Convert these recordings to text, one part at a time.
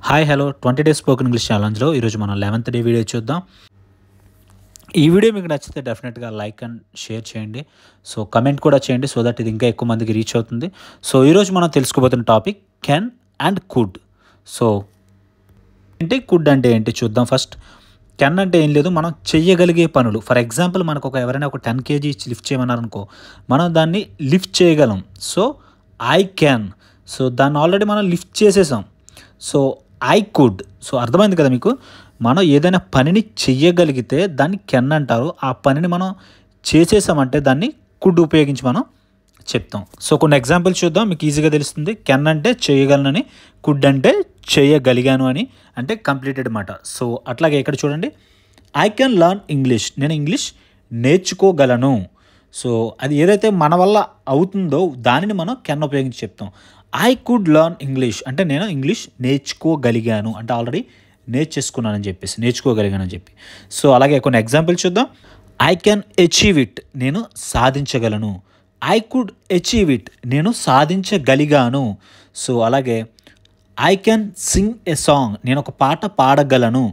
Hi hello 20 days spoken English ఛాలెంజ్లో ఈరోజు మనం 11th డే వీడియో చూద్దాం. ఈ వీడియో మీకు నచ్చితే డెఫినెట్గా లైక్ అండ్ షేర్ చేయండి. సో కమెంట్ కూడా చేయండి సో దట్ ఇది ఇంకా ఎక్కువ మందికి రీచ్ అవుతుంది. సో ఈరోజు మనం తెలుసుకోబోతున్న topic can and could. So ఏంటి కుడ్ అంటే ఏంటి చూద్దాం. ఫస్ట్ కెన్ అంటే ఏం లేదు, మనం చెయ్యగలిగే పనులు. ఫర్ ఎగ్జాంపుల్ మనకు ఎవరైనా ఒక 10 kg లిఫ్ట్ చేయమన్నారనుకో, మనం దాన్ని లిఫ్ట్ చేయగలం. సో ఐ క్యాన్, సో దాన్ని ఆల్రెడీ మనం లిఫ్ట్ చేసేసాం. సో ఐ కుడ్, సో అర్థమైంది కదా మీకు. మనం ఏదైనా పనిని చెయ్యగలిగితే దాన్ని కెన్ అంటారు. ఆ పనిని మనం చేసేసామంటే దాన్ని కుడ్ ఉపయోగించి మనం చెప్తాం. సో కొన్ని ఎగ్జాంపుల్స్ చూద్దాం, మీకు ఈజీగా తెలుస్తుంది. కెన్ అంటే చేయగలనని, కుడ్ అంటే చేయగలిగాను అని, అంటే కంప్లీటెడ్ మాట. సో అట్లాగే ఇక్కడ చూడండి, ఐ కెన్ లర్న్ ఇంగ్లీష్, నేను ఇంగ్లీష్ నేర్చుకోగలను. సో అది ఏదైతే మన వల్ల అవుతుందో దానిని మనం కెన్ ఉపయోగించి చెప్తాం. ఐ కుడ్ లర్న్ ఇంగ్లీష్ అంటే నేను ఇంగ్లీష్ నేర్చుకోగలిగాను, అంటే ఆల్రెడీ నేర్చేసుకున్నానని చెప్పేసి, నేర్చుకోగలిగానని చెప్పి. సో అలాగే కొన్ని ఎగ్జాంపుల్స్ చూద్దాం. ఐ కెన్ అచీవ్ ఇట్, నేను సాధించగలను. ఐ కుడ్ అచీవ్ ఇట్, నేను సాధించగలిగాను. సో అలాగే I can sing a song, నేను ఒక పాట పాడగలను.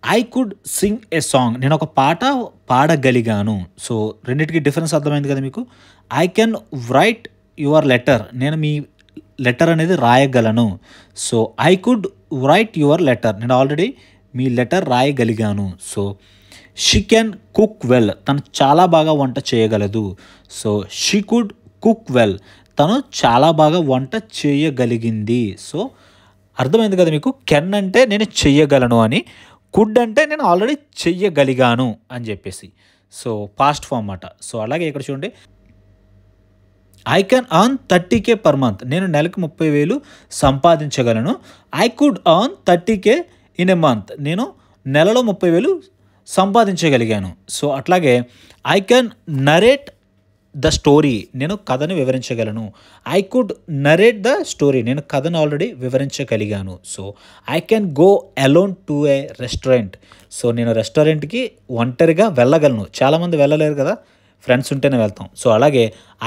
I could sing a song, నేను ఒక పాట పాడగలిగాను. సో రెండింటికి డిఫరెన్స్ అర్థమైంది కదా మీకు. I can write your letter, నేను మీ లెటర్ అనేది రాయగలను. So I could write your letter, నేను ఆల్రెడీ మీ లెటర్ రాయగలిగాను. So she can cook well, తను చాలా బాగా వంట చేయగలదు. So she could cook well, తను చాలా బాగా వంట చేయగలిగింది. సో అర్థమైంది కదా మీకు. కెన్ అంటే నేను చెయ్యగలను అని, కుడ్ అంటే నేను ఆల్రెడీ చెయ్యగలిగాను అని చెప్పేసి. సో పాస్ట్ ఫామ్ అన్నమాట. సో అలాగే ఇక్కడ చూడండి, I can earn 30K per month, నేను నెలకు 30,000 సంపాదించగలను. I could earn 30K in a month, నేను నెలలో 30,000 సంపాదించగలిగాను. సో అట్లాగే I can narrate the story, నేను కథను వివరించగలను. I could narrate the story, నేను కథను ఆల్రెడీ వివరించగలిగాను. So I can go alone to a restaurant, so నేను రెస్టారెంట్కి ఒంటరిగా వెళ్ళగలను. చాలామంది వెళ్ళలేరు కదా, ఫ్రెండ్స్ ఉంటేనే వెళ్తాం. సో అలాగే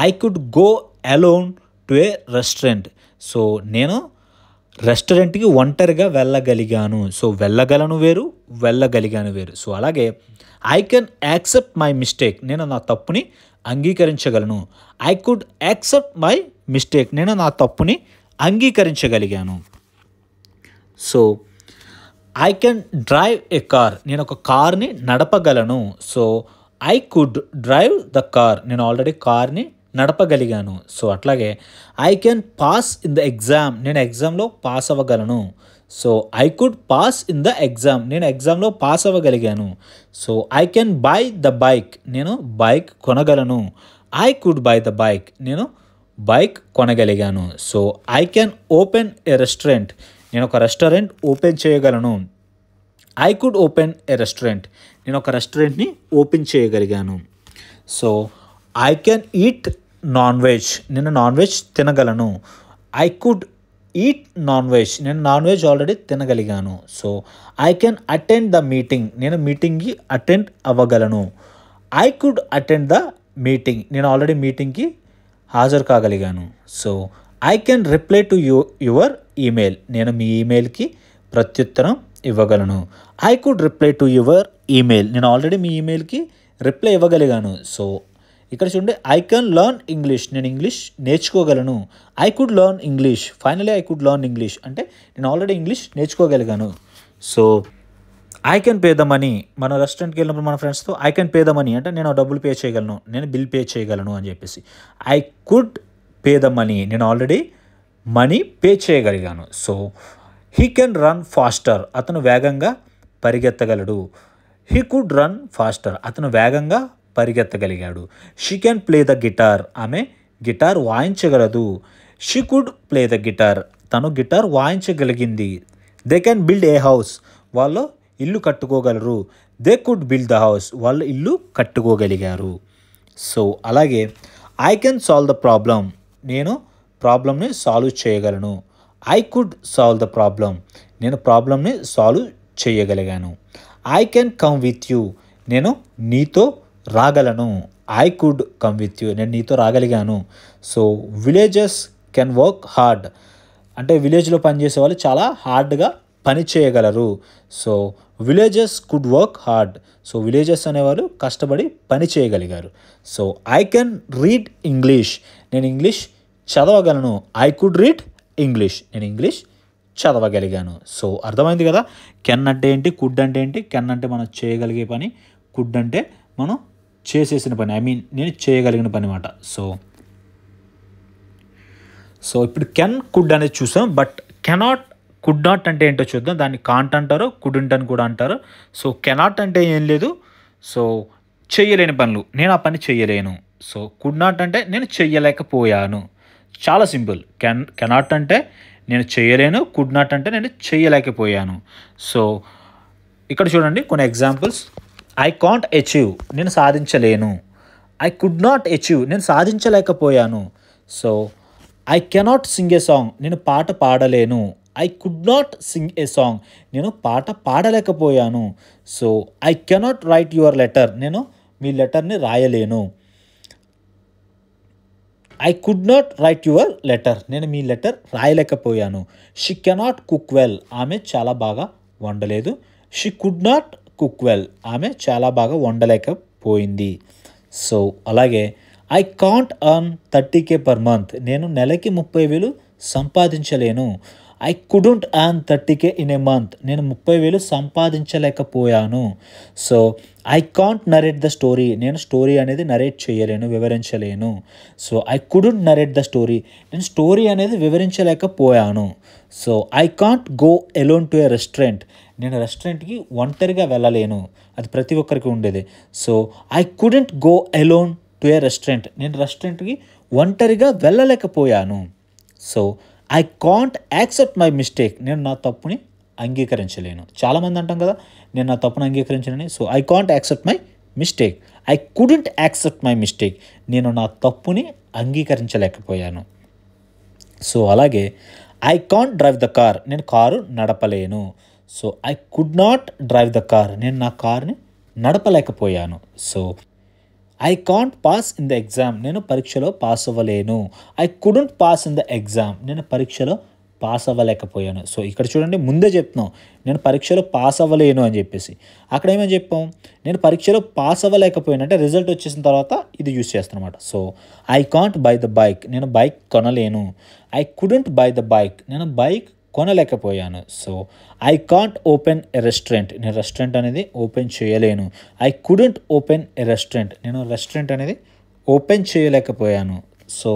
I could go alone to a restaurant, so నేను రెస్టారెంట్కి ఒంటరిగా వెళ్ళగలిగాను. సో వెళ్ళగలను వేరు, వెళ్ళగలిగాను వేరు. సో అలాగే I can accept my mistake, నేను నా తప్పుని అంగీకరించగలను. I could accept my mistake, నేను నా తప్పుని అంగీకరించగలిగాను. So I can drive a car, నేను ఒక కార్ని నడపగలను. So I could drive the car, నేను ఆల్రెడీ కార్ని నడపగలిగాను. సో అట్లాగే I can pass in the exam, నేను ఎగ్జామ్లో పాస్ అవ్వగలను. So I could pass in the exam, నేను ఎగ్జామ్లో పాస్ అవ్వగలిగాను. So I can buy the bike, నేను బైక్ కొనగలను. I could buy the bike, నేను బైక్ కొనగలిగాను. So I can open a restaurant, నేను ఒక రెస్టారెంట్ ఓపెన్ చేయగలను. I could open a restaurant, నేను ఒక రెస్టారెంట్ని ఓపెన్ చేయగలిగాను. So I can eat non veg, నేను నాన్ వెజ్ తినగలను. I could eat non veg, నేను నాన్ వెజ్ ఆల్రెడీ తినగలిగాను. So I can attend the meeting, నేను మీటింగ్కి అటెండ్ అవ్వగలను. I could attend the meeting, నేను ఆల్రెడీ మీటింగ్కి హాజరు కాగలిగాను. So I can reply to your email, నేను మీ ఈమెయిల్కి ప్రత్యుత్తరం ఇవ్వగలను. I could reply to your email, నేను ఆల్రెడీ మీ ఈమెయిల్కి రిప్లై ఇవ్వగలిగాను. సో ఇక్కడ చూడండి, ఐ కెన్ లర్న్ ఇంగ్లీష్, నేను ఇంగ్లీష్ నేర్చుకోగలను. I could learn English, finally I could learn English అంటే నేను ఆల్రెడీ ఇంగ్లీష్ నేర్చుకోగలిగాను. So I can pay the money, మన రెస్టారెంట్కి వెళ్ళినప్పుడు మన ఫ్రెండ్స్తో I can pay the money అంటే నేను డబ్బులు పే చేయగలను, నేను బిల్ పే చేయగలను అని చెప్పేసి. I could pay the money, నేను ఆల్రెడీ మనీ పే చేయగలిగాను. So he can run faster, అతను వేగంగా పరిగెత్తగలడు. హీ కుడ్ రన్ ఫాస్టర్, అతను వేగంగా పరిగెత్తగలిగాడు. She can play the guitar, ఆమె గిటార్ వాయించగలదు. She could play the guitar, తను గిటార్ వాయించగలిగింది. They can build a house, వాళ్ళు ఇల్లు కట్టుకోగలరు. They could build the house, వాళ్ళు ఇల్లు కట్టుకోగలిగారు. సో అలాగే I can solve the problem, నేను ప్రాబ్లమ్ని సాల్వ్ చేయగలను. I could solve the problem, నేను ప్రాబ్లమ్ని సాల్వ్ చేయగలిగాను. I can come with you, నేను నీతో రాగలను. I could come with you, నేను నీతో రాగలిగాను. So villages can work hard, అంటే విలేజ్లో పనిచేసే వాళ్ళు చాలా హార్డ్గా పని చేయగలరు. So villages could work hard. So villages అనేవాళ్ళు కష్టపడి పని చేయగలిగారు. So I can read English. నేను ఇంగ్లీష్ చదవగలను. I could read English. నేను ఇంగ్లీష్ చదవగలిగాను. సో అర్థమైంది కదా, కెన్ అంటే ఏంటి, కుడ్ అంటే ఏంటి. కెన్ అంటే మనం చేయగలిగే పని, కుడ్ అంటే మనం చేసేసిన పని, ఐ మీన్ నేను చేయగలిగిన పని అన్నమాట. సో ఇప్పుడు కెన్ కుడ్ అనేది చూసాం. బట్ కెనాట్ కుడ్ నాట్ అంటే ఏంటో చూద్దాం. దాన్ని కాంట్ అంటారు, కుడెంట్ అని కూడా అంటారు. సో కెనాట్ అంటే ఏం లేదు, సో చెయ్యలేని పనులు, నేను ఆ పని చెయ్యలేను. సో కుడ్ నాట్ అంటే నేను చెయ్యలేకపోయాను. చాలా సింపుల్. కెనాట్ అంటే నేను చెయ్యలేను, కుడ్ నాట్ అంటే నేను చెయ్యలేకపోయాను. సో ఇక్కడ చూడండి కొన్ని ఎగ్జాంపుల్స్. ఐ కాంట్ అచీవ్, నేను సాధించలేను. ఐ కుడ్ నాట్ అచీవ్, నేను సాధించలేకపోయాను. So I cannot sing a song, నేను పాట పాడలేను. I could not sing a song, నేను పాట పాడలేకపోయాను. So I cannot write your letter, నేను మీ లెటర్ని రాయలేను. I could not write your letter, నేను మీ లెటర్ రాయలేకపోయాను. షీ కెనాట్ కుక్ వెల్, ఆమె చాలా బాగా వండలేదు. She could not cook well, ఆమె చాలా బాగా వండలేకపోయింది. సో అలాగే I can't earn 30K per month, నేను నెలకి 30,000 సంపాదించలేను. I couldn't earn 30K in a month, నేను 30,000 సంపాదించలేకపోయాను. So I can't narrate the story, నేను స్టోరీ అనేది నరేట్ చేయలేను, వివరించలేను. So I couldn't narrate the story, నేను స్టోరీ అనేది వివరించలేకపోయాను. So I can't go alone to a restaurant, నేను రెస్టారెంట్కి ఒంటరిగా వెళ్ళలేను. అది ప్రతి ఒక్కరికి ఉండేది. So I couldn't go alone to a restaurant, నేను రెస్టారెంట్కి ఒంటరిగా వెళ్ళలేకపోయాను. So I can't accept my mistake, నేను నా తప్పుని అంగీకరించలేను. చాలామంది అంటాం కదా, నేను నా తప్పుని అంగీకరించలేను. So I can't accept my mistake. I couldn't accept my mistake, నేను నా తప్పుని అంగీకరించలేకపోయాను. సో అలాగే I can't drive the car, నేను కారు నడపలేను. So I could not drive the car, నేను నా కార్ని నడపలేకపోయాను. So I can't pass in the exam, నేను పరీక్షలో పాస్ అవ్వలేను. I couldn't pass in the exam, నేను పరీక్షలో పాస్ అవ్వలేకపోయాను. సో ఇక్కడ చూడండి, ముందే చెప్తున్నాం నేను పరీక్షలో పాస్ అవ్వలేను అని చెప్పేసి. అక్కడ ఏమని చెప్పాం, నేను పరీక్షలో పాస్ అవ్వలేకపోయాను అంటే రిజల్ట్ వచ్చేసిన తర్వాత ఇది యూస్ చేస్తానమాట. So I can't buy the bike, నేను బైక్ కొనలేను. I couldn't buy the bike, నేను బైక్ కొనలేకపోయాను. So I can't open a restaurant, నేను రెస్టారెంట్ అనేది ఓపెన్ చేయలేను. I couldn't open a restaurant, నేను రెస్టారెంట్ అనేది ఓపెన్ చేయలేకపోయాను. So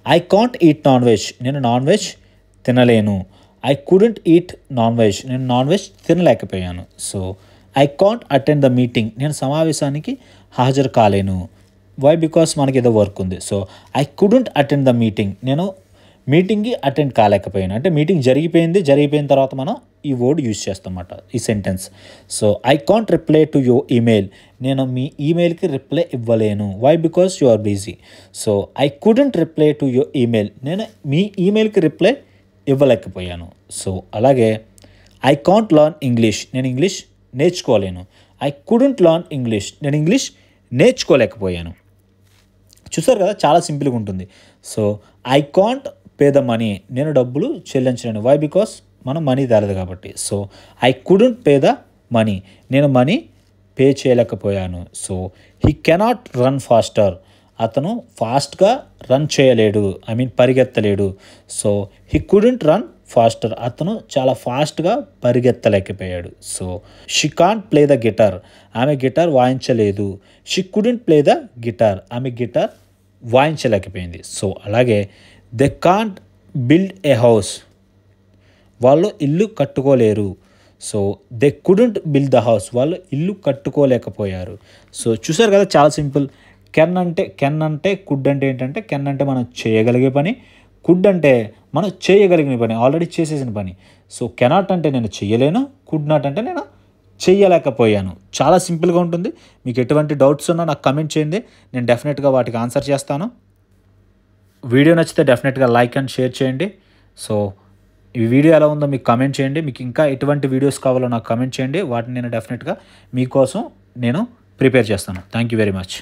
I can't eat non veg, నేను నాన్ వెజ్ తినలేను. I couldn't eat non veg, నేను నాన్ వెజ్ తినలేకపోయాను. So I can't attend the meeting, నేను సమావేశానికి హాజరు కాలేను. వై? బికాస్ మనకి ఏదో వర్క్ ఉంది. So I couldn't attend the meeting, నేను మీటింగ్కి అటెండ్ కాలేకపోయాను. అంటే మీటింగ్ జరిగిపోయిన తర్వాత మనం ఈ వర్డ్ యూజ్ చేస్తాం అన్నమాట, ఈ sentence. So I can't reply to your email, నేను మీ ఈమెయిల్కి రిప్లై ఇవ్వలేను. Why? Because you are busy. So I couldn't reply to your email, నేను మీ ఈమెయిల్కి రిప్లై ఇవ్వలేకపోయాను. సో అలాగే ఐ కాంట్ లర్న్ ఇంగ్లీష్, నేను ఇంగ్లీష్ నేర్చుకోలేను. ఐ కుడెంట్ లర్న్ ఇంగ్లీష్, నేను ఇంగ్లీష్ నేర్చుకోలేకపోయాను. చూసారు కదా, చాలా సింపుల్గా ఉంటుంది. So I can't pay the money, నేను డబ్బులు చెల్లించలేను. వై? బికాస్ మనం మనీ తేలదు కాబట్టి. So I couldn't pay the money, నేను మనీ పే చేయలేకపోయాను. So he cannot run faster, అతను ఫాస్ట్గా రన్ చేయలేడు, ఐ మీన్ పరిగెత్తలేడు. So he couldn't run faster, అతను చాలా ఫాస్ట్గా పరిగెత్తలేకపోయాడు. So she can't play the guitar, ఆమె గిటార్ వాయించలేదు. She couldn't play the guitar, ఆమె గిటార్ వాయించలేకపోయింది. సో అలాగే they can't build a house, వాళ్ళు ఇల్లు కట్టుకోలేరు. So they couldn't build the house, వాళ్ళు ఇల్లు కట్టుకోలేకపోయారు. సో చూసారు కదా, చాలా సింపుల్. కెన్ అంటే కుడ్ అంటే ఏంటంటే, కెన్ అంటే మనం చేయగలిగే పని, కుడ్ అంటే మనం చేయగలిగిన పని, ఆల్రెడీ చేసేసిన పని. సో కెనాట్ అంటే నేను చెయ్యలేను, కుడ్ నాట్ అంటే నేను చెయ్యలేకపోయాను. చాలా సింపుల్గా ఉంటుంది. మీకు ఎటువంటి డౌట్స్ ఉన్నా నాకు కమెంట్ చేయండి, నేను డెఫినెట్గా వాటికి ఆన్సర్ చేస్తాను. వీడియో నచ్చితే డెఫినెట్గా లైక్ అండ్ షేర్ చేయండి. సో ఈ వీడియో ఎలా ఉందో మీకు కమెంట్ చేయండి. మీకు ఇంకా ఎటువంటి వీడియోస్ కావాలో నాకు కమెంట్ చేయండి, వాటిని నేను డెఫినెట్గా మీకోసం నేను ప్రిపేర్ చేస్తాను. Thank you very much.